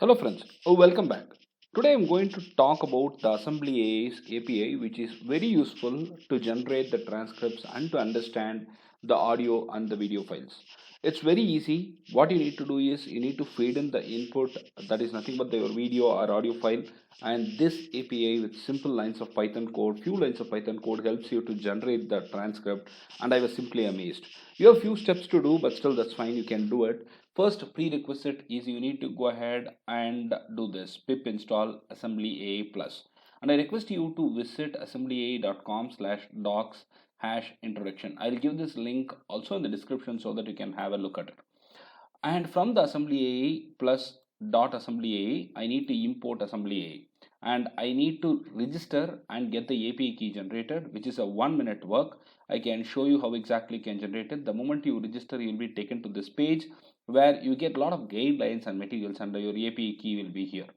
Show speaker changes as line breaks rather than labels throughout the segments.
Hello friends, welcome back. Today I'm going to talk about the Assembly AI's API, which is very useful to generate the transcripts and to understand the audio and the video files. It's very easy. What you need to do is you need to feed in the input, that is nothing but your video or audio file, and this API with simple lines of Python code, few lines of Python code helps you to generate the transcript, and I was simply amazed. You have few steps to do, but still that's fine, you can do it. First prerequisite is you need to go ahead and do this pip install assembly a plus, and I request you to visit assemblyA.com/docs hash introduction. I'll give this link also in the description so that you can have a look at it. And from the assembly A plus dot assembly A, I need to import assembly A, and I need to register and get the API key generated, which is a 1 minute work. I can show you how exactly you can generate it. The moment you register, you'll be taken to this page where you get a lot of guidelines and materials, and your API key will be here.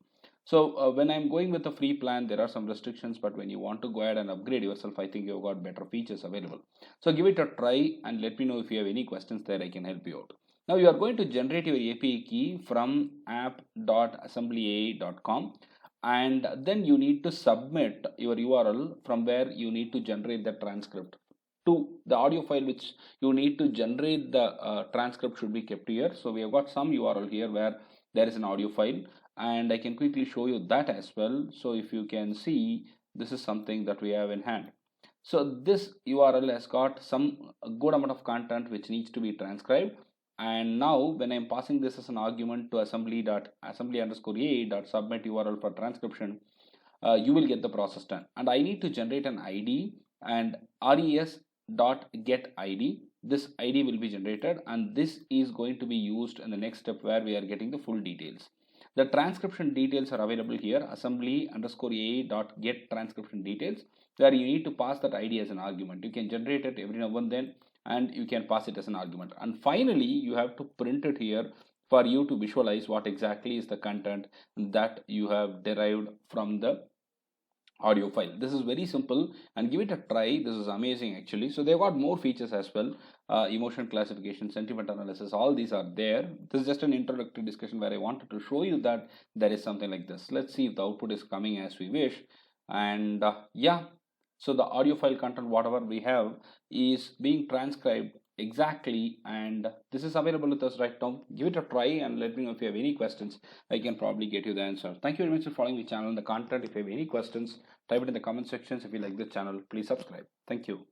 So when I'm going with a free plan, there are some restrictions, but when you want to go ahead and upgrade yourself, I think you've got better features available. So give it a try and let me know if you have any questions there. I can help you out. Now you are going to generate your API key from app.assemblya.com, and then you need to submit your URL from where you need to generate the transcript to the audio file which you need to generate. The transcript should be kept here. So we have got some URL here where there is an audio file, and I can quickly show you that as well. So if you can see, this is something that we have in hand. So this URL has got some good amount of content which needs to be transcribed, and now when I'm passing this as an argument to assembly_a.submit URL for transcription, you will get the process done. And I need to generate an ID, and res.getID. This ID will be generated, and this is going to be used in the next step where we are getting the full details. The transcription details are available here, assembly_a.get transcription details, where you need to pass that ID as an argument. You can generate it every now and then, and you can pass it as an argument. And finally, you have to print it here for you to visualize what exactly is the content that you have derived from the audio file. This is very simple, and give it a try. This is amazing actually. So they've got more features as well. Emotion classification, sentiment analysis, all these are there. This is just an introductory discussion where I wanted to show you that there is something like this. Let's see if the output is coming as we wish. And yeah, so the audio file content, whatever we have, is being transcribed exactly, and this is available with us right now. Give it a try and let me know if you have any questions. I can probably get you the answer. Thank you very much for following the channel and the content. If you have any questions, type it in the comment sections. If you like this channel, please subscribe. Thank you.